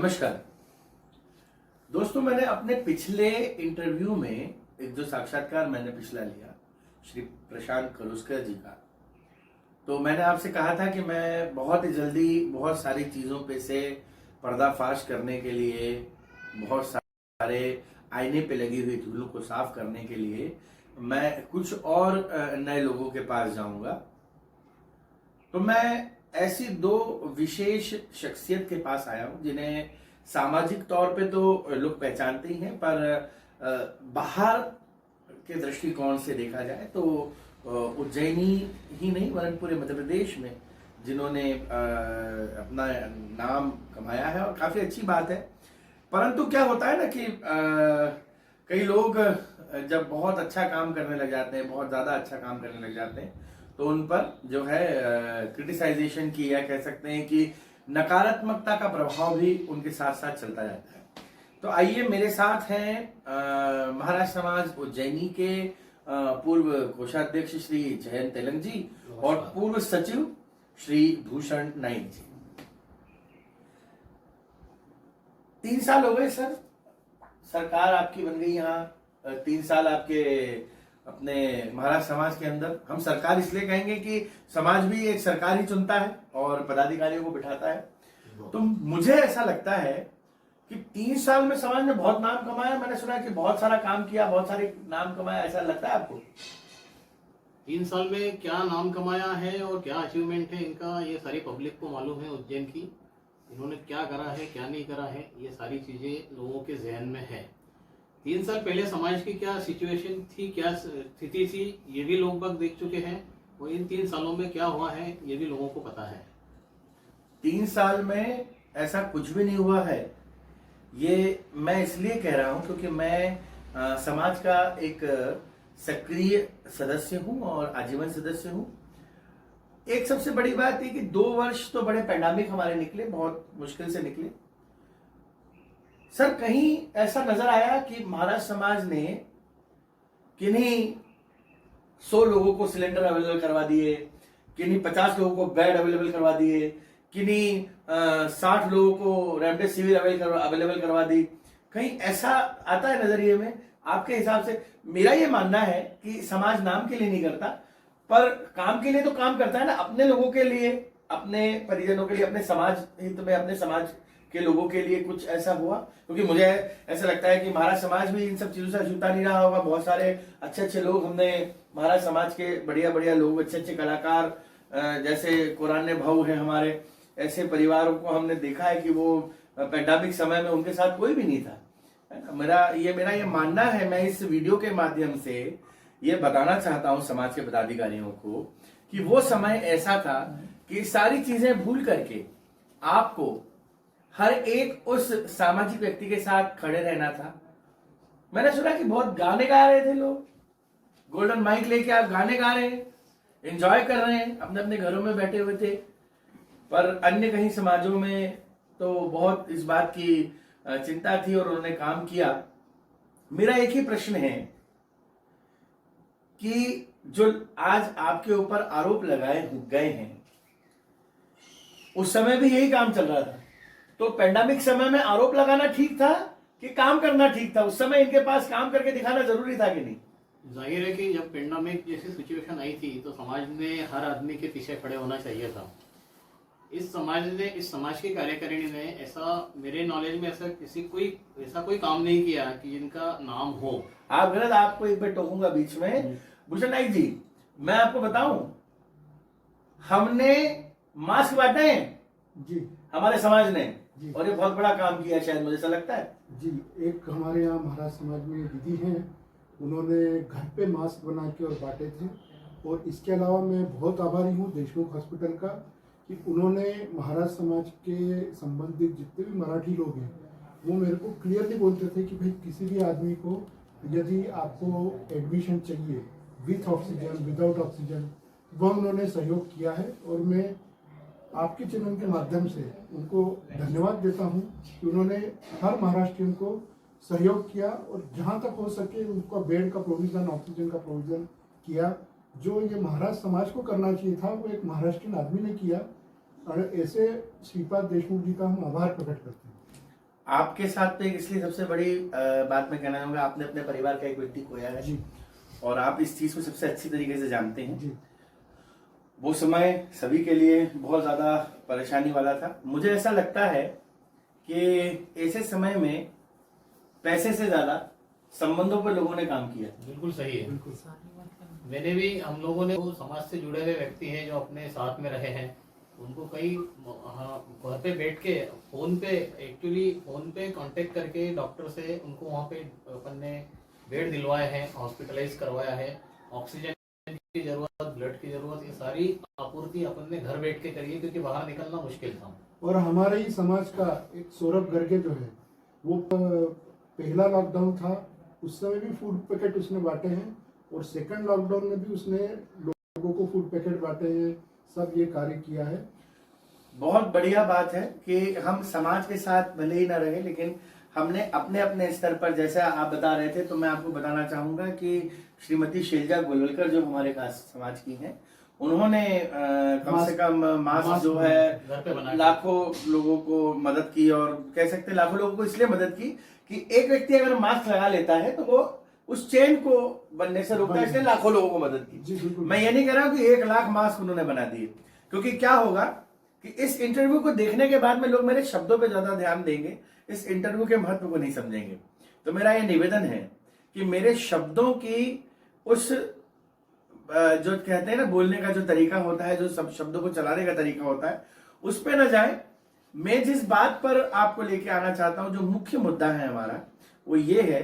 नमस्कार दोस्तों, मैंने अपने पिछले इंटरव्यू में एक जो साक्षात्कार मैंने पिछला लिया श्री प्रशांत कलुस्कर जी का, तो मैंने आपसे कहा था कि मैं बहुत ही जल्दी बहुत सारी चीज़ों पे से पर्दाफाश करने के लिए, बहुत सारे आईने पे लगी हुई धूलों को साफ करने के लिए मैं कुछ और नए लोगों के पास जाऊंगा। तो मैं ऐसी दो विशेष शख्सियत के पास आया हूं जिन्हें सामाजिक तौर पे तो लोग पहचानते ही हैं, पर बाहर के दृष्टिकोण से देखा जाए तो उज्जैनी ही नहीं वरन पूरे मध्य प्रदेश में जिन्होंने अपना नाम कमाया है, और काफी अच्छी बात है। परंतु क्या होता है ना कि कई लोग जब बहुत अच्छा काम करने लग जाते हैं, बहुत ज्यादा अच्छा काम करने लग जाते हैं, तो उन पर जो है क्रिटिसाइजेशन की या कह सकते हैं कि नकारात्मकता का प्रभाव भी उनके साथ साथ चलता जाता है। तो आइए, मेरे साथ हैं महाराष्ट्र समाज उज्जैनी के पूर्व कोषाध्यक्ष श्री जयंत तेलंग जी और पूर्व सचिव श्री भूषण नाइक जी। 3 साल हो गए सर, सरकार आपकी बन गई यहाँ। 3 साल आपके अपने महाराष्ट्र समाज के अंदर, हम सरकार इसलिए कहेंगे कि समाज भी एक सरकार ही चुनता है और पदाधिकारियों को बिठाता है। तो मुझे ऐसा लगता है कि 3 साल में समाज ने बहुत नाम कमाया। मैंने सुना कि बहुत सारा काम किया, बहुत सारे नाम कमाया, ऐसा लगता है आपको? 3 साल में क्या नाम कमाया है और क्या अचीवमेंट है इनका, ये सारी पब्लिक को मालूम है। उज्जैन की इन्होंने क्या करा है, क्या नहीं करा है, ये सारी चीजें लोगों के जहन में है। 3 साल पहले समाज की क्या सिचुएशन थी, क्या स्थिति थी, ये भी लोग बाग देख चुके हैं, और इन 3 सालों में क्या हुआ है ये भी लोगों को पता है। 3 साल में ऐसा कुछ भी नहीं हुआ है, ये मैं इसलिए कह रहा हूं क्योंकि मैं समाज का एक सक्रिय सदस्य हूं और आजीवन सदस्य हूं। एक सबसे बड़ी बात है कि 2 वर्ष तो बड़े पैंडेमिक हमारे निकले, बहुत मुश्किल से निकले। सर, कहीं ऐसा नजर आया कि महाराष्ट्र समाज ने किन्हीं 100 लोगों को सिलेंडर अवेलेबल करवा दिए, किन्हीं 50 लोगों को बेड अवेलेबल करवा दिए, किन्हीं 60 लोगों को रेमडेसिविर अवेलेबल करवा दी? कहीं ऐसा आता है नजरिए में आपके हिसाब से? मेरा ये मानना है कि समाज नाम के लिए नहीं करता, पर काम के लिए तो काम करता है ना, अपने लोगों के लिए, अपने परिजनों के लिए, अपने समाज हित में, अपने समाज के लोगों के लिए कुछ ऐसा हुआ? क्योंकि मुझे ऐसा लगता है कि महाराष्ट्र समाज भी इन सब चीजों से अछूता नहीं रहा होगा। बहुत सारे अच्छे अच्छे लोग हमने महाराष्ट्र समाज के, बढ़िया बढ़िया लोग, अच्छे अच्छे कलाकार, जैसे कुरान भाऊ है हमारे, ऐसे परिवारों को हमने देखा है कि वो पैंडेमिक समय में उनके साथ कोई भी नहीं था, है ना। मेरा ये मानना है, मैं इस वीडियो के माध्यम से ये बताना चाहता हूं समाज के पदाधिकारियों को कि वो समय ऐसा था कि सारी चीजें भूल करके आपको हर एक उस सामाजिक व्यक्ति के साथ खड़े रहना था। मैंने सुना कि बहुत गाने गा रहे थे लोग, गोल्डन माइक लेके आप गाने गा रहे हैं, एंजॉय कर रहे हैं, अपने अपने घरों में बैठे हुए थे। पर अन्य कहीं समाजों में तो बहुत इस बात की चिंता थी और उन्होंने काम किया। मेरा एक ही प्रश्न है कि जो आज आपके ऊपर आरोप लगाए गए हैं, उस समय भी यही काम चल रहा था। तो पैंडेमिक समय में आरोप लगाना ठीक था कि काम करना ठीक था? उस समय इनके पास काम करके दिखाना जरूरी था कि नहीं? जाहिर है कि जब पेंडेमिक जैसी सिचुएशन आई थी तो समाज ने हर आदमी के पीछे खड़े होना चाहिए था। इस समाज की कार्यकारिणी ने ऐसा, मेरे नॉलेज में ऐसा कोई काम नहीं किया कि जिनका नाम हो। आप गलत, आपको एक बार टोकूंगा बीच में। भूषण नाइक जी, मैं आपको बताऊं, हमने मास्क बांटे हैं जी, हमारे समाज ने, जी, और ये बहुत बड़ा काम किया शायद, मुझे ऐसा लगता है। जी। एक हमारे यहाँ महाराष्ट्र समाज में दीदी हैं, उन्होंने घर पे मास्क बना के और बांटे थे। और इसके अलावा मैं बहुत आभारी हूँ देशमुख हॉस्पिटल का कि उन्होंने महाराष्ट्र समाज के संबंधित जितने भी मराठी लोग हैं, वो मेरे को क्लियरली बोलते थे कि भाई किसी भी आदमी को यदि आपको एडमिशन चाहिए विथ ऑक्सीजन, विदाउट ऑक्सीजन, वह उन्होंने सहयोग किया है। और मैं आपके चैनल के माध्यम से उनको धन्यवाद देता हूं कि उन्होंने हर महाराष्ट्रियन को सहयोग किया और जहां तक हो सके उनको बेड का प्रोविज़न, ऑक्सीजन का प्रोविज़न किया। जो ये महाराष्ट्र समाज को करना चाहिए था वो एक महाराष्ट्रियन आदमी ने किया, और ऐसे श्रीपाद देशमुख जी का हम आभार प्रकट करते हैं। आपके साथ तो एक इसलिए सबसे बड़ी बात मैं कहना चाहूंगा, आपने अपने परिवार का एक व्यक्ति खोया है जी और आप इस चीज को सबसे अच्छी तरीके से जानते हैं। जी वो समय सभी के लिए बहुत ज्यादा परेशानी वाला था। मुझे ऐसा लगता है कि ऐसे समय में पैसे से ज्यादा संबंधों पर लोगों ने काम किया। बिल्कुल सही है। बिल्कुल। मैंने भी, हम लोगों ने, वो समाज से जुड़े हुए व्यक्ति हैं जो अपने साथ में रहे हैं, उनको कई, हाँ, घर पे बैठ के फोन पे कांटेक्ट करके डॉक्टर से उनको वहाँ पे अपन ने बेड दिलवाए हैं, हॉस्पिटलाइज करवाया है, ऑक्सीजन की जरूरत, ब्लड की जरूरत, ये सारी आपूर्ति अपन ने घर बैठ के करी है, क्योंकि बाहर निकलना मुश्किल था। और हमारे ही समाज का एक सौरभ गर्गे जो है, वो पहला लॉकडाउन था उस समय भी फूड पैकेट उसने बांटे हैं, और सेकंड लॉकडाउन में भी उसने लोगों को फूड पैकेट बांटे हैं, सब ये कार्य किया है। बहुत बढ़िया बात है कि हम समाज के साथ भले ही ना रहे, लेकिन हमने अपने अपने स्तर पर, जैसा आप बता रहे थे, तो मैं आपको बताना चाहूंगा कि श्रीमती शैलजा गोलवलकर जो हमारे खास समाज की हैं, उन्होंने कम से कम मास्क जो घर पे है बना लाखों लोगों को मदद की, और कह सकते हैं लाखों लोगों को इसलिए मदद की कि एक व्यक्ति अगर मास्क लगा लेता है तो वो उस चेन को बनने से रोकता है, इसलिए लाखों लोगों को मदद की। जी बिल्कुल। मैं ये नहीं कह रहा हूं कि 1 लाख मास्क उन्होंने बना दिए, क्योंकि क्या होगा कि इस इंटरव्यू को देखने के बाद में लोग मेरे शब्दों पे ज्यादा ध्यान देंगे, इस इंटरव्यू के महत्व को नहीं समझेंगे। तो मेरा ये निवेदन है कि मेरे शब्दों की उस जो कहते हैं ना, बोलने का जो तरीका होता है, जो सब शब्दों को चलाने का तरीका होता है, उस पे ना जाए। मैं जिस बात पर आपको लेके आना चाहता हूं, जो मुख्य मुद्दा है हमारा, वो ये है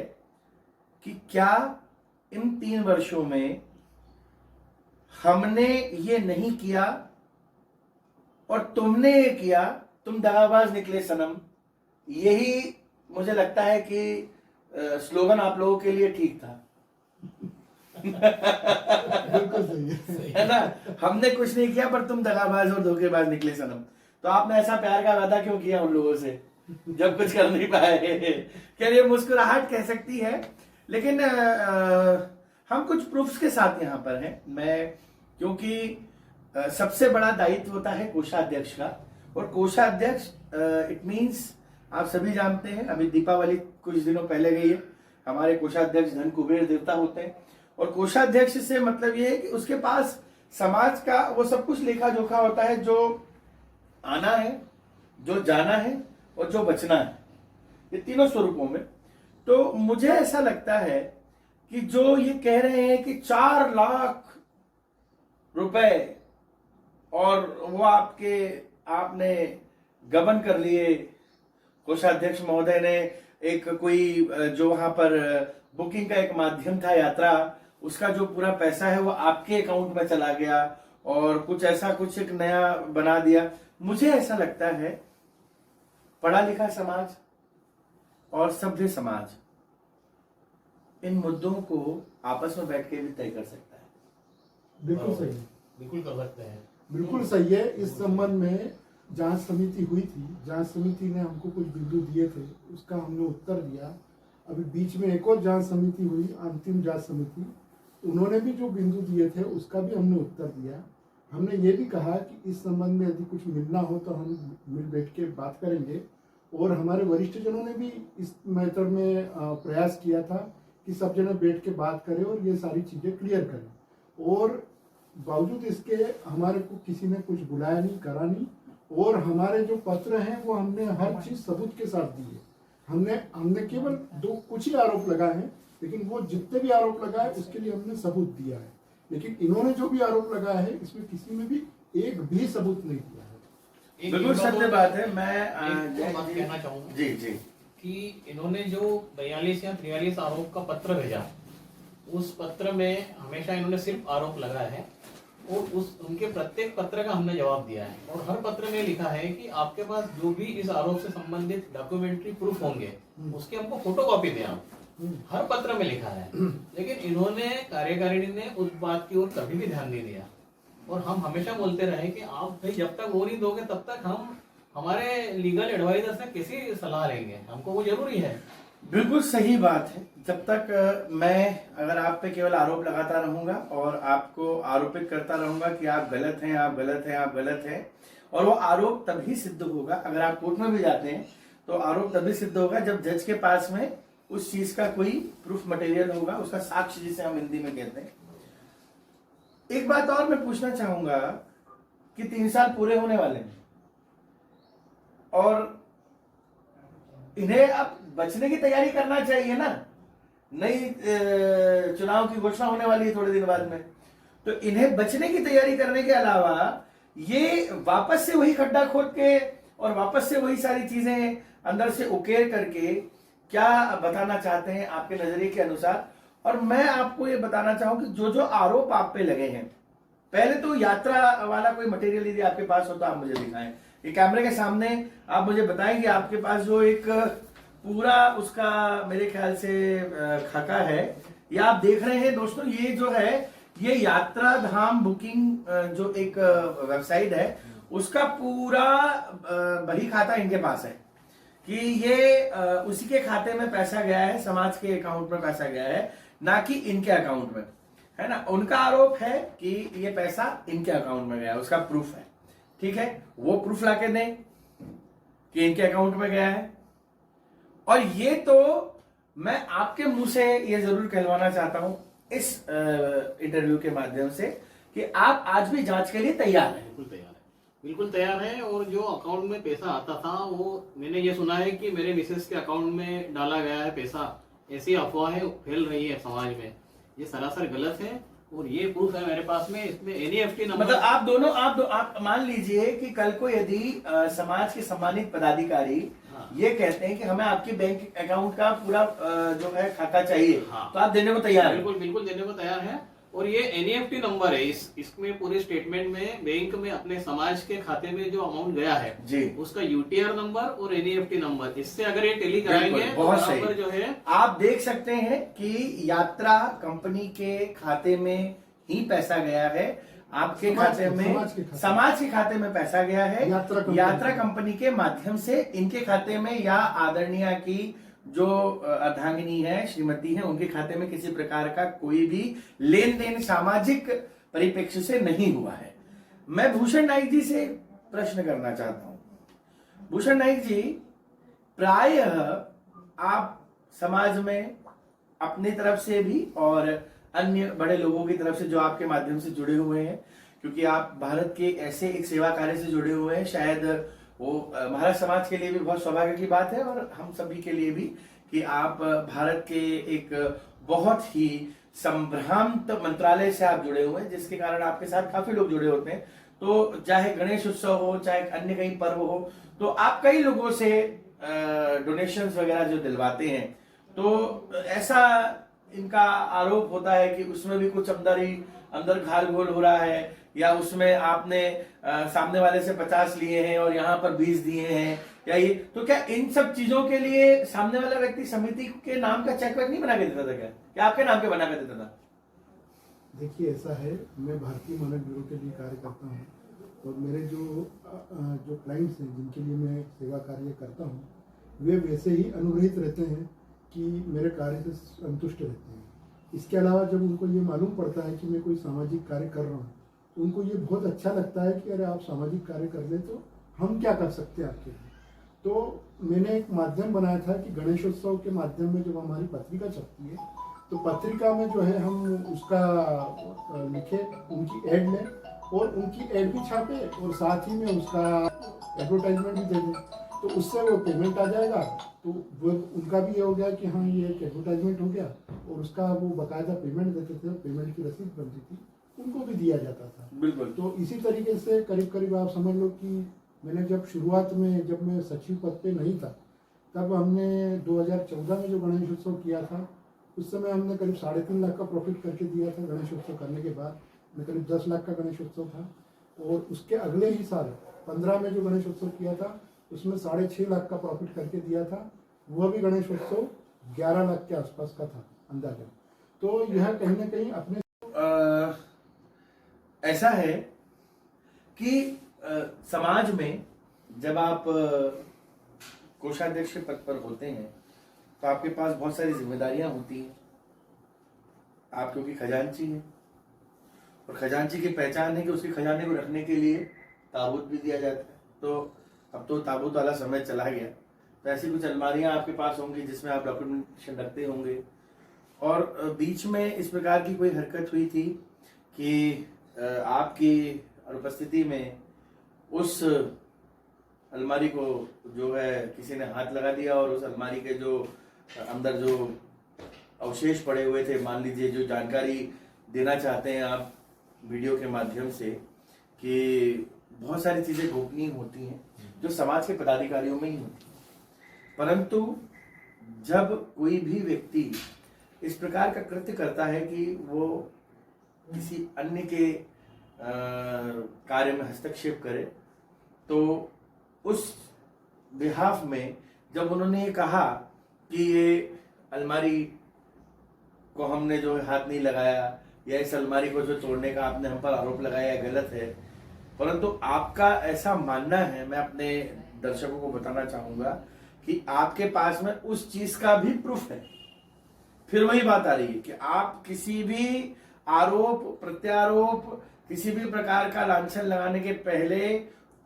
कि क्या इन 3 वर्षों में हमने ये नहीं किया और तुमने ये किया, तुम दगाबाज निकले सनम। यही मुझे लगता है कि स्लोगन आप लोगों के लिए ठीक था। बिल्कुल सही है ना, हमने कुछ नहीं किया पर तुम दगाबाज और धोखेबाज निकले सनम। तो आपने ऐसा प्यार का वादा क्यों किया उन लोगों से जब कुछ कर नहीं पाए? क्या ये मुस्कुराहट कह सकती है, लेकिन हम कुछ प्रूफ्स के साथ यहाँ पर हैं। मैं, क्योंकि सबसे बड़ा दायित्व होता है कोषाध्यक्ष का, और कोषाध्यक्ष इट मीन्स आप सभी जानते हैं, अभी दीपावली कुछ दिनों पहले गई है, हमारे कोषाध्यक्ष धन कुबेर देवता होते हैं, और कोषाध्यक्ष से मतलब ये है कि उसके पास समाज का वो सब कुछ लेखा जोखा होता है, जो आना है, जो जाना है और जो बचना है, ये तीनों स्वरूपों में। तो मुझे ऐसा लगता है कि जो ये कह रहे हैं कि 4 लाख रुपए और वो आपने गबन कर लिए, कोषाध्यक्ष महोदय ने एक कोई जो वहां पर बुकिंग का एक माध्यम था यात्रा, उसका जो पूरा पैसा है वो आपके अकाउंट में चला गया, और कुछ ऐसा कुछ एक नया बना दिया। मुझे ऐसा लगता है पढ़ा लिखा समाज और सभ्य समाज इन मुद्दों को आपस में बैठ के भी तय कर सकता है। बिल्कुल सही है। बिल्कुल कर सकते हैं। बिल्कुल सही है। इस संबंध में जांच समिति हुई थी, जांच समिति ने हमको कुछ बिंदु दिए थे, उसका हमने उत्तर दिया। अभी बीच में एक और जांच समिति हुई, अंतिम जांच समिति, उन्होंने भी जो बिंदु दिए थे उसका भी हमने उत्तर दिया। हमने ये भी कहा कि इस संबंध में यदि कुछ मिलना हो तो हम मिल बैठ के बात करेंगे, और हमारे वरिष्ठ जनों ने भी इस मैटर में प्रयास किया था कि सब जने बैठ के बात करें और ये सारी चीज़ें क्लियर करें। और बावजूद इसके हमारे को किसी ने कुछ बुलाया नहीं, करा नहीं, और हमारे जो पत्र हैं वो हमने हर चीज़ सबूत के साथ दी है। हमने केवल कुछ ही आरोप लगाए हैं, लेकिन वो जितने भी आरोप लगाए उसके लिए हमने सबूत दिया है। लेकिन इन्होंने जो भी आरोप लगाया है इसमें किसी में भी एक भी सबूत नहीं दिया है। बिल्कुल सत्य बात है। मैं एक बात कहना चाहूंगा जी जी कि इन्होंने जो 42 या 43 आरोप का पत्र भेजा, उस पत्र में हमेशा इन्होंने सिर्फ आरोप लगाया है, और उनके प्रत्येक पत्र का हमने जवाब दिया है, और हर पत्र में लिखा है कि आपके पास जो भी इस आरोप से संबंधित डॉक्यूमेंट्री प्रूफ होंगे उसके हमको फोटोकॉपी दें आप। हर पत्र में लिखा है, लेकिन इन्होंने, कार्यकारिणी ने उस बात की ओर कभी भी ध्यान नहीं दिया। और हम हमेशा बोलते रहे कि आप भाई जब तक वो नहीं दोगे तब तक हम हमारे लीगल एडवाइजर से कैसी सलाह लेंगे, हमको वो जरूरी है। बिल्कुल सही बात है। जब तक मैं अगर आप पे केवल आरोप लगाता रहूंगा और आपको आरोपित करता रहूंगा कि आप गलत हैं, आप गलत हैं, आप गलत हैं, और वो आरोप तभी सिद्ध होगा अगर आप कोर्ट में भी जाते हैं तो आरोप तभी सिद्ध होगा जब जज के पास में उस चीज का कोई प्रूफ मटेरियल होगा, उसका साक्ष्य जिसे हम हिंदी में कहते हैं। एक बात और मैं पूछना चाहूंगा कि 3 साल पूरे होने वाले हैं और इन्हें अब बचने की तैयारी करना चाहिए ना। नई चुनाव की घोषणा होने वाली है थोड़े दिन बाद में, तो इन्हें बचने की तैयारी करने के अलावा ये वापस से वही खड्डा खोद के और वापस से वही सारी चीजें अंदर से उकेर करके क्या बताना चाहते हैं आपके नजरिए के अनुसार। और मैं आपको ये बताना चाहूं कि जो जो आरोप आप पे लगे हैं, पहले तो यात्रा वाला कोई मटेरियल यदि आपके पास हो तो आप मुझे दिखाएं। ये कैमरे के सामने आप मुझे बताएं कि आपके पास जो एक पूरा उसका मेरे ख्याल से खाका है, ये आप देख रहे हैं दोस्तों। ये जो है ये यात्रा धाम बुकिंग जो एक वेबसाइट है उसका पूरा बही खाता इनके पास है कि ये उसी के खाते में पैसा गया है, समाज के अकाउंट में पैसा गया है, ना कि इनके अकाउंट में, है ना। उनका आरोप है कि ये पैसा इनके अकाउंट में गया है, उसका प्रूफ है, ठीक है। वो प्रूफ लाके दें कि इनके अकाउंट में गया है। और ये तो मैं आपके मुंह से ये जरूर कहलवाना चाहता हूं इस इंटरव्यू के माध्यम से कि आप आज भी जांच के लिए तैयार हैं। बिल्कुल तैयार है, बिल्कुल तैयार है। और जो अकाउंट में पैसा आता था वो मैंने ये सुना है कि मेरे मिसेस के अकाउंट में डाला गया है पैसा, ऐसी अफवाहें फैल रही है समाज में, ये सरासर गलत है। और ये प्रूफ है मेरे पास में, इसमें एनईएफटी नंबर। मतलब आप दोनों आप मान लीजिए कि कल को यदि समाज के सम्मानित पदाधिकारी ये कहते हैं कि हमें आपके बैंक अकाउंट का पूरा जो है खाता चाहिए, तो आप देने को तैयार हैं? बिल्कुल बिल्कुल देने को तैयार है। और ये एनईएफटी नंबर है, इसमें पूरे स्टेटमेंट में बैंक में अपने समाज के खाते में जो अमाउंट गया है जी, उसका यूटीआर नंबर और एनईएफटी नंबर, इससे अगर ये टेली कराएंगे तो बहुत सही। नंबर जो है आप देख सकते हैं कि यात्रा कंपनी के खाते में ही पैसा गया है, आपके खाते में, समाज के खाते में पैसा गया है, यात्रा कंपनी के माध्यम से इनके खाते में या आदरणीय की जो अर्धांगिनी है, श्रीमती है, उनके खाते में किसी प्रकार का कोई भी लेन देन सामाजिक परिप्रेक्ष्य से नहीं हुआ है। मैं भूषण नाइक जी से प्रश्न करना चाहता हूं। भूषण नाइक जी, प्रायः आप समाज में अपनी तरफ से भी और अन्य बड़े लोगों की तरफ से जो आपके माध्यम से जुड़े हुए हैं, क्योंकि आप भारत के ऐसे एक सेवा कार्य से जुड़े हुए हैं, शायद वो महाराष्ट्र समाज के लिए भी बहुत सौभाग्य की बात है और हम सभी के लिए भी, कि आप भारत के एक बहुत ही संभ्रांत मंत्रालय से आप जुड़े हुए हैं, जिसके कारण आपके साथ काफी लोग जुड़े होते हैं। तो चाहे गणेश उत्सव हो, चाहे अन्य कई पर्व हो, तो आप कई लोगों से डोनेशंस वगैरह जो दिलवाते हैं, तो ऐसा इनका आरोप होता है कि उसमें भी कुछ अंदर घाल घोल हो रहा है, या उसमें आपने सामने वाले से 50 लिए हैं और यहाँ पर 20 दिए हैं, या ये तो क्या इन सब चीजों के लिए सामने वाला व्यक्ति समिति के नाम का चेक वेक नहीं बना के देता था क्या आपके नाम के बना के देता था? देखिए, ऐसा है, मैं भारतीय मानक ब्यूरो के लिए कार्य करता हूँ और मेरे जो क्लाइंट्स हैं जिनके लिए मैं सेवा कार्य करता हूँ, वे वैसे ही अनुग्रहित रहते हैं कि मेरे कार्य से संतुष्ट रहते हैं। इसके अलावा जब उनको ये मालूम पड़ता है कि मैं कोई सामाजिक कार्य कर रहा हूँ, तो उनको ये बहुत अच्छा लगता है कि अरे आप सामाजिक कार्य कर ले तो हम क्या कर सकते हैं आपके लिए। तो मैंने एक माध्यम बनाया था कि गणेशोत्सव के माध्यम में जब हमारी पत्रिका छपती है, तो पत्रिका में जो है हम उसका लिखे, उनकी ऐड लें और उनकी ऐड भी छापे और साथ ही में उसका एडवर्टाइजमेंट भी दे दें, तो उससे वो पेमेंट आ जाएगा। तो वो उनका भी ये हो गया कि हाँ ये एक एडवर्टाइजमेंट हो गया, और उसका वो बाकायदा पेमेंट देते थे, पेमेंट की रसीद बनती थी, उनको भी दिया जाता था। बिल्कुल। तो इसी तरीके से करीब करीब आप समझ लो कि मैंने जब शुरुआत में, जब मैं सचिव पद पे नहीं था, तब हमने 2014 में जो गणेश उत्सव किया था, उस समय हमने करीब 3.5 लाख का प्रॉफिट करके दिया था। गणेश उत्सव करने के बाद में करीब 10 लाख का गणेश उत्सव था, और उसके अगले ही साल 15 में जो गणेश उत्सव किया था उसमें 6.5 लाख का प्रॉफिट करके दिया था। वह भी गणेश उत्सव 11 लाख के आसपास का था अंदाजा। तो यह कहीं ना कहीं अपने ऐसा है कि समाज में जब आप कोषाध्यक्ष के पद पर होते हैं तो आपके पास बहुत सारी जिम्मेदारियां होती हैं। आप क्योंकि खजांची हैं, और खजांची की पहचान है कि उसके खजाने को रखने के लिए ताबूत भी दिया जाता है। तो अब तो ताबूत वाला समय चला गया, तो ऐसी कुछ अलमारियां आपके पास होंगी जिसमें आप डॉक्यूमेंटेशन रखते होंगे। और बीच में इस प्रकार की कोई हरकत हुई थी कि आपकी अनुपस्थिति में उस अलमारी को जो है किसी ने हाथ लगा दिया और उस अलमारी के जो अंदर जो अवशेष पड़े हुए थे, मान लीजिए जो जानकारी देना चाहते हैं आप वीडियो के माध्यम से कि बहुत सारी चीज़ें गोपनीय होती हैं जो समाज के पदाधिकारियों में ही होती हैं, परंतु जब कोई भी व्यक्ति इस प्रकार का कृत्य करता है कि वो किसी अन्य के कार्य में हस्तक्षेप करे, तो उस बिहाफ में जब उन्होंने ये कहा कि ये अलमारी को हमने जो है हाथ नहीं लगाया या इस अलमारी को जो तोड़ने का आपने हम पर आरोप लगाया गलत है, परंतु आपका ऐसा मानना है, मैं अपने दर्शकों को बताना चाहूंगा कि आपके पास में उस चीज का भी प्रूफ है। फिर वही बात आ रही है कि आप किसी भी आरोप प्रत्यारोप किसी भी प्रकार का लांछन लगाने के पहले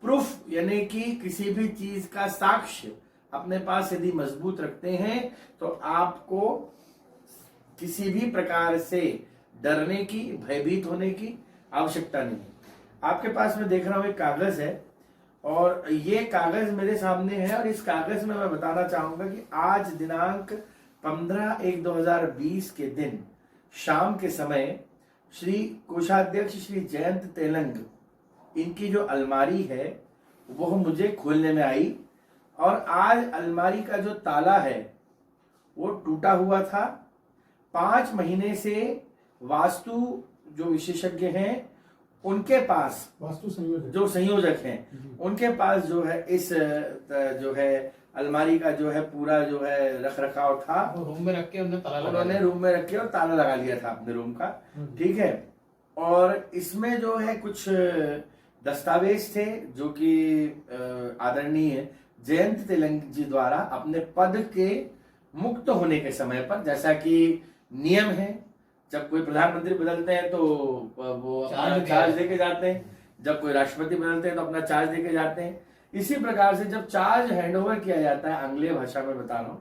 प्रूफ यानी कि किसी भी चीज का साक्ष्य अपने पास यदि मजबूत रखते हैं तो आपको किसी भी प्रकार से डरने की, भयभीत होने की आवश्यकता नहीं है। आपके पास में देख रहा हूं एक कागज है और ये कागज मेरे सामने है और इस कागज में मैं बताना चाहूंगा कि आज दिनांक 15/1/2020 के दिन शाम के समय श्री कोषाध्यक्ष श्री जयंत तेलंग, इनकी जो अलमारी है वह मुझे खोलने में आई और आज अलमारी का जो ताला है वो टूटा हुआ था। 5 महीने से वास्तु जो विशेषज्ञ हैं उनके पास, वास्तु संयोजक जो संयोजक हैं उनके पास जो है इस जो है अलमारी का जो है पूरा जो है रख रखाव था। रूम में रख के उन्होंने रूम में रख के और ताला लगा लिया था अपने रूम का, ठीक है। और इसमें जो है कुछ दस्तावेज थे जो कि आदरणीय जयंत तेलंग जी द्वारा अपने पद के मुक्त होने के समय पर, जैसा कि नियम है जब कोई प्रधानमंत्री बदलते हैं तो वो अपना चार्ज देके जाते हैं, जब कोई राष्ट्रपति बदलते हैं तो अपना चार्ज देके जाते हैं, इसी प्रकार से जब चार्ज हैंडओवर किया जाता है, आंग्लीय भाषा में बता रहा हूं,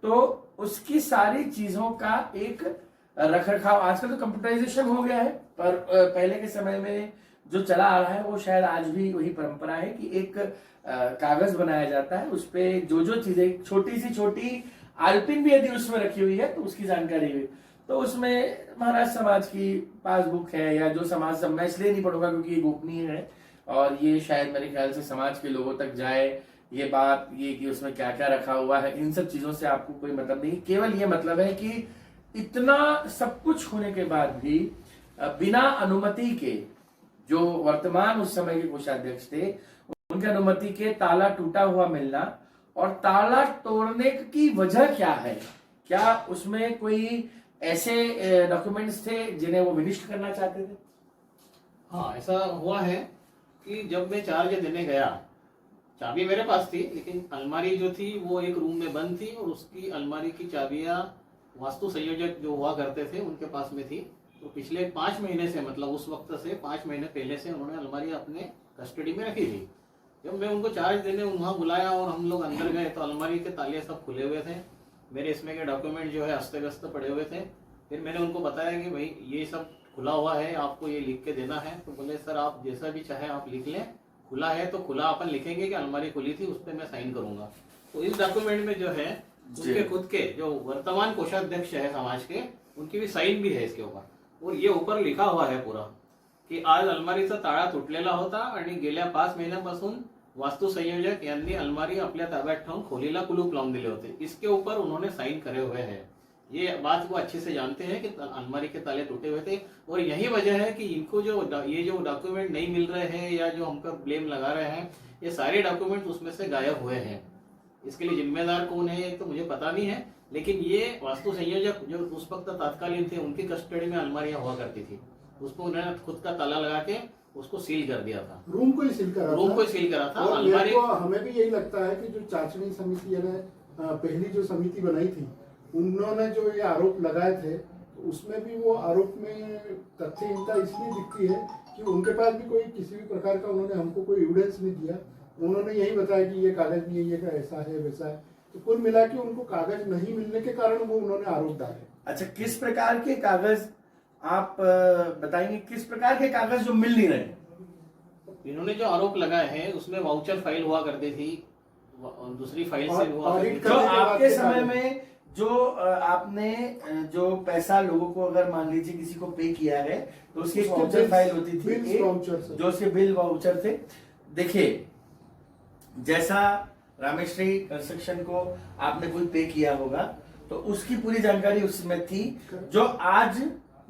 तो उसकी सारी चीजों का एक रख रखाव, आजकल तो कंप्यूटराइजेशन हो गया है, पर पहले के समय में जो चला आ रहा है वो शायद आज भी वही परंपरा है कि एक कागज बनाया जाता है, उस पे जो चीजें छोटी सी छोटी आलपिन भी यदि उसमें रखी हुई है तो उसकी जानकारी हुई, तो उसमें महाराज समाज की पासबुक है या जो समाज सब, मैं इसलिए नहीं पढ़ूंगा क्योंकि ये गोपनीय है और ये शायद मेरे ख्याल से समाज के लोगों तक जाए ये बात, ये कि उसमें क्या क्या रखा हुआ है, इन सब चीजों से आपको कोई मतलब नहीं। केवल ये मतलब है कि इतना सब कुछ होने के बाद भी बिना अनुमति के जो वर्तमान उस समय के कोषाध्यक्ष थे उनकी अनुमति के ताला टूटा हुआ मिलना और ताला तोड़ने की वजह क्या है, क्या उसमें कोई ऐसे डॉक्यूमेंट्स थे जिन्हें वो विनिष्ट करना चाहते थे? हाँ, ऐसा हुआ है कि जब मैं चार्ज देने गया, चाबी मेरे पास थी लेकिन अलमारी जो थी वो एक रूम में बंद थी और उसकी अलमारी की चाबियां वास्तु संयोजक जो हुआ करते थे उनके पास में थी। तो पिछले 5 महीने से, मतलब उस वक्त से 5 महीने पहले से उन्होंने अलमारी अपने कस्टडी में रखी थी। जब मैं उनको चार्ज देने वहाँ बुलाया और हम लोग अंदर गए तो अलमारी के ताले सब खुले हुए थे, मेरे इसमें के डॉक्यूमेंट जो है अस्त व्यस्त पड़े हुए थे। फिर मैंने उनको बताया कि भाई ये सब खुला हुआ है, आपको ये लिख के देना है। तो बोले सर आप जैसा भी चाहे आप लिख लें, खुला है तो खुला अपन लिखेंगे कि अलमारी खुली थी, उस पर मैं साइन करूंगा। तो इस डॉक्यूमेंट में जो है उनके खुद के जो वर्तमान कोषाध्यक्ष है समाज के, उनकी भी साइन भी है इसके ऊपर और ये ऊपर लिखा हुआ है पूरा की आज अलमारीचा ताळा तुटलेला होता आणि गेल्या 5 महिन्यापासून वास्तु संयोजक यांनी अलमारी आपल्या ताब्यात ठेवून खोलीला कुलूप लावून दिले होते। इसके ऊपर उन्होंने साइन करे हुए हैं। ये बात वो अच्छे से जानते हैं कि अलमारी के ताले टूटे हुए थे और यही वजह है कि इनको जो ये जो डॉक्यूमेंट नहीं मिल रहे हैं या जो हम पर ब्लेम लगा रहे हैं, ये सारे डॉक्यूमेंट उसमें से गायब हुए हैं। इसके लिए जिम्मेदार कौन है तो मुझे पता नहीं है, लेकिन ये वास्तु संयोजक जो उस वक्त तात्कालीन थे उनकी कस्टडी में अलमारियां हुआ करती थी, उसको उन्होंने खुद का ताला लगा के उसको सील कर दिया था, रूम को ही सील करा रूम था। को सील करा था। और अलमारी हमें भी यही लगता है कि जो चाचणी समिति यानी पहली जो समिति बनाई थी उन्होंने जो ये आरोप लगाए थे उसमें भी वो आरोप में तथ्यहीनता इसलिए दिखती है कि उनके पास भी कोई किसी भी प्रकार का उन्होंने हमको कोई एविडेंस नहीं दिया। उन्होंने यही बताया कि ये कागज नहीं है, ये ऐसा है वैसा है, तो कुल मिला के उनको कागज नहीं मिलने के कारण वो उन्होंने आरोप डाले। अच्छा, किस प्रकार के कागज आप बताएंगे, किस प्रकार के कागज जो मिल नहीं रहे? इन्होंने जो आरोप लगाए हैं उसमें वाउचर फाइल हुआ करती थी, दूसरी फाइल से हुआ करती थी। जो आपके समय में जो आपने जो पैसा लोगों को अगर मान लीजिए किसी को पे किया है तो उसकी एक वाउचर फाइल होती थी, जो उसके बिल वाउचर थे। देखिए, जैसा रामेश्वरी कंस्ट्रक्शन को आपने कोई पे किया होगा तो उसकी पूरी जानकारी उसमें थी, जो आज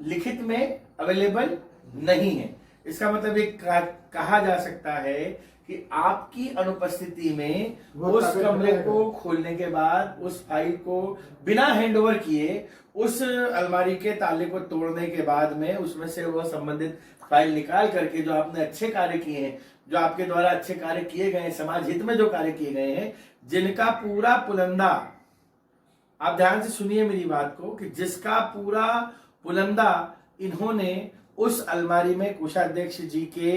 लिखित में अवेलेबल नहीं है। इसका मतलब ये कहा जा सकता है कि आपकी अनुपस्थिति में उस कमरे को खोलने के बाद उस फाइल को बिना हैंडओवर किए उस अलमारी के ताले को तोड़ने के बाद में उसमें से वो संबंधित फाइल निकाल करके जो आपने अच्छे कार्य किए हैं, जो आपके द्वारा अच्छे कार्य किए गए हैं, समाज हित में जो कार्य किए गए हैं, जिनका पूरा पुलंदा, आप ध्यान से सुनिए मेरी बात को, कि जिसका पूरा पुलंदा इन्होंने उस अलमारी में कोषाध्यक्ष जी के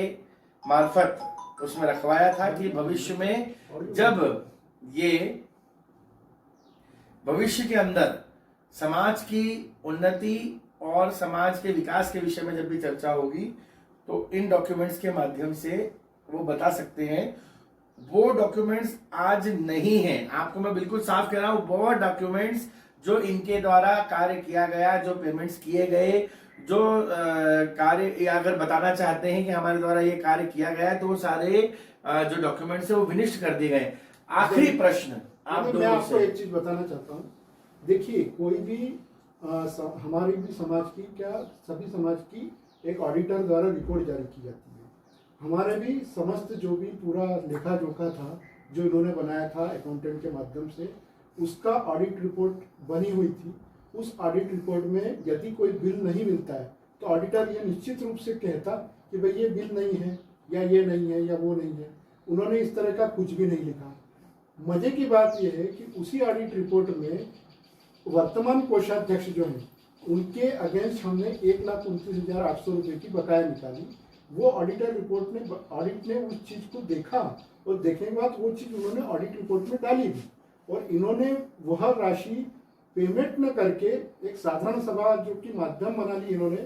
मार्फत उसमें रखवाया था कि भविष्य में जब ये भविष्य के अंदर समाज की उन्नति और समाज के विकास के विषय में जब भी चर्चा होगी तो इन डॉक्यूमेंट्स के माध्यम से वो बता सकते हैं। वो डॉक्यूमेंट्स आज नहीं हैं, आपको मैं बिल्कुल साफ कह रहा हूं। वो डॉक्यूमेंट्स जो इनके द्वारा कार्य किया गया, जो पेमेंट्स किए गए, जो कार्य अगर बताना चाहते हैं कि हमारे द्वारा ये कार्य किया गया तो वो सारे जो डॉक्यूमेंट्स है वो विनिष्ट कर दिए गए। आखिरी प्रश्न मैं आपको एक चीज बताना चाहता हूँ। देखिए, कोई भी हमारे भी समाज की, क्या सभी समाज की एक ऑडिटर द्वारा रिपोर्ट जारी की जाती है। हमारे भी समस्त जो भी पूरा लेखा जोखा था जो इन्होंने बनाया था अकाउंटेंट के माध्यम से, उसका ऑडिट रिपोर्ट बनी हुई थी। उस ऑडिट रिपोर्ट में यदि कोई बिल नहीं मिलता है तो ऑडिटर ये निश्चित रूप से कहता कि भाई ये बिल नहीं है या ये नहीं है या वो नहीं है। उन्होंने इस तरह का कुछ भी नहीं लिखा। मजे की बात यह है कि उसी ऑडिट रिपोर्ट में वर्तमान कोषाध्यक्ष जो हैं उनके अगेंस्ट हमने 1,29,800 रुपये की बकाया निकाली। वो ऑडिटर रिपोर्ट में ऑडिट ने उस चीज को देखा और देखने के बाद वो चीज उन्होंने ऑडिट रिपोर्ट में डाली भी, और इन्होंने वह राशि पेमेंट न करके एक साधारण सभा जो कि माध्यम बना ली इन्होंने।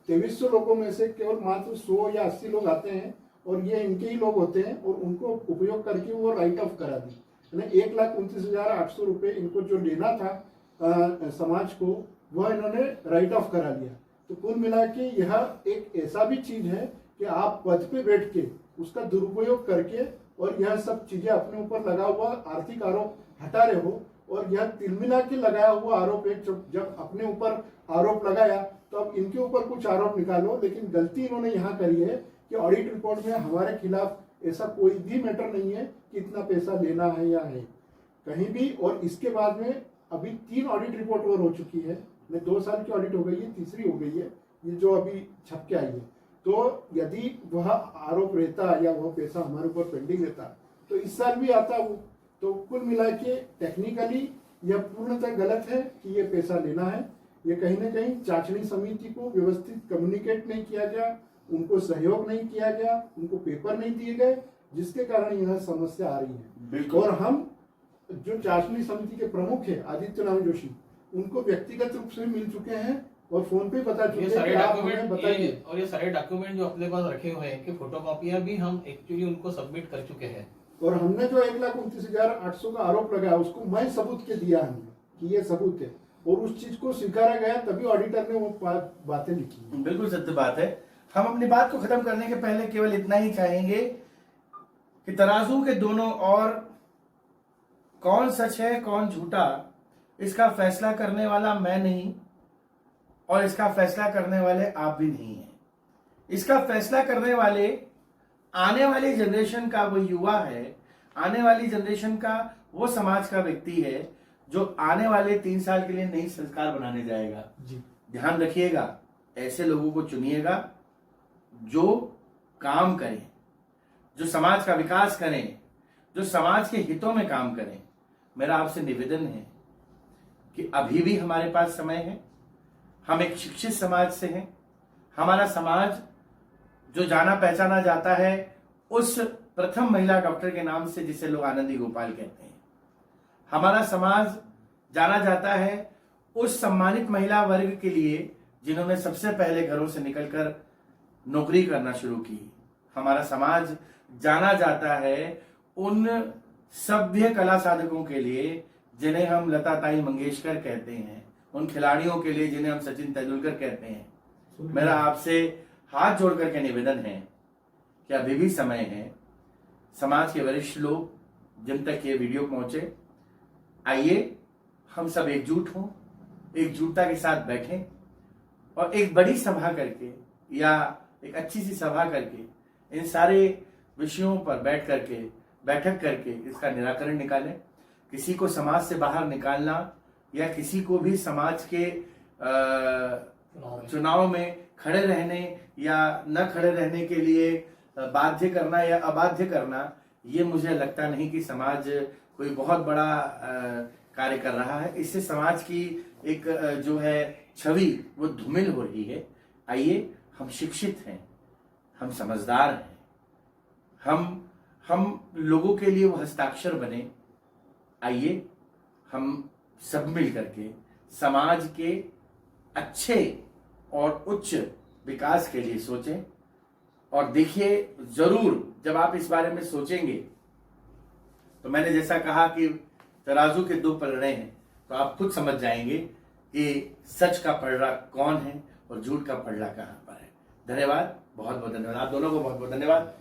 2300 लोगों में से केवल मात्र 100 या 80 लोग आते हैं और ये इनके ही लोग होते हैं, और उनको उपयोग करके वो राइट ऑफ करा दी। 1,29,800 रुपये इनको जो लेना था समाज को, वह इन्होंने राइट ऑफ करा लिया। तो कुल मिला के यह एक ऐसा भी चीज है कि आप पद पे बैठ के उसका दुरुपयोग करके और यह सब चीजें अपने ऊपर लगा हुआ आर्थिक आरोप हटा रहे हो, और यह तिलमिला के लगाया हुआ आरोप है। जब अपने ऊपर आरोप लगाया तो अब इनके ऊपर कुछ आरोप निकालो। लेकिन गलती इन्होंने यहाँ करी है कि ऑडिट रिपोर्ट में हमारे खिलाफ ऐसा कोई भी मैटर नहीं है कि इतना पैसा लेना है या है कहीं भी। और इसके बाद में अभी 3 ऑडिट रिपोर्ट और हो चुकी है। 2 साल की ऑडिट हो गई है, तीसरी हो गई है ये जो अभी छप के आई है। तो यदि वह आरोप रहता या वह पैसा हमारे ऊपर पेंडिंग रहता तो इस साल भी आता वो। तो कुल मिला के टेक्निकली यह पूर्णतः गलत है कि ये पैसा लेना है। ये कहीं ना कहीं चाचणी समिति को व्यवस्थित कम्युनिकेट नहीं किया गया, उनको सहयोग नहीं किया गया, उनको पेपर नहीं दिए गए, जिसके कारण यह समस्या आ रही है। और हम जो चाचणी समिति के प्रमुख है आदित्य नारायण जोशी, उनको व्यक्तिगत रूप से मिल चुके हैं और फोन पे बता चुके हैं कि आप हमें बताइए। और ये सारे डॉक्यूमेंट जो अपने पास रखे हुए हैं कि फोटोकॉपियां भी हम एक्चुअली उनको सबमिट कर चुके हैं। और हमने जो 1,29,800 का आरोप लगाया उसको मैं सबूत के दिया हमने कि ये सबूत है, और उस चीज को स्वीकारा गया, तभी ऑडिटर ने वो बातें लिखी। बिल्कुल सत्य बात है। हम अपनी बात को खत्म करने के पहले केवल इतना ही चाहेंगे कि तराजू के दोनों ओर कौन सच है कौन झूठा, इसका फैसला करने वाला मैं नहीं और इसका फैसला करने वाले आप भी नहीं हैं। इसका फैसला करने वाले आने वाली जनरेशन का वो युवा है, आने वाली जनरेशन का वो समाज का व्यक्ति है जो आने वाले 3 साल के लिए नई संस्कार बनाने जाएगा। जी, ध्यान रखिएगा, ऐसे लोगों को चुनिएगा जो काम करें, जो समाज का विकास करें, जो समाज के हितों में काम करें। मेरा आपसे निवेदन है कि अभी भी हमारे पास समय है। हम एक शिक्षित समाज से हैं। हमारा समाज जो जाना पहचाना जाता है उस प्रथम महिला डॉक्टर के नाम से जिसे लोग आनंदी गोपाल कहते हैं। हमारा समाज जाना जाता है उस सम्मानित महिला वर्ग के लिए जिन्होंने सबसे पहले घरों से निकलकर नौकरी करना शुरू की। हमारा समाज जाना जाता है उन सभ्य कला साधकों के लिए जिन्हें हम लता ताई मंगेशकर कहते हैं, उन खिलाड़ियों के लिए जिन्हें हम सचिन तेंदुलकर कहते हैं। मेरा आपसे हाथ जोड़ करके निवेदन है कि अभी भी समय है, समाज के वरिष्ठ लोग जिन तक ये वीडियो पहुंचे, आइए हम सब एकजुट हों, एकजुटता के साथ बैठें और एक बड़ी सभा करके या एक अच्छी सी सभा करके इन सारे विषयों पर बैठक करके इसका निराकरण निकालें। किसी को समाज से बाहर निकालना या किसी को भी समाज के चुनाव में खड़े रहने या न खड़े रहने के लिए बाध्य करना या अबाध्य करना, ये मुझे लगता नहीं कि समाज कोई बहुत बड़ा कार्य कर रहा है। इससे समाज की एक जो है छवि वो धूमिल हो रही है। आइए हम शिक्षित हैं, हम समझदार हैं, हम लोगों के लिए वो हस्ताक्षर बने। आइए हम सब मिल करके समाज के अच्छे और उच्च विकास के लिए सोचें। और देखिए, जरूर जब आप इस बारे में सोचेंगे तो मैंने जैसा कहा कि तराजू के दो पलड़े हैं, तो आप खुद समझ जाएंगे कि सच का पलड़ा कौन है और झूठ का पलड़ा कहां पर है। धन्यवाद, बहुत बहुत धन्यवाद। आप दोनों को बहुत बहुत धन्यवाद।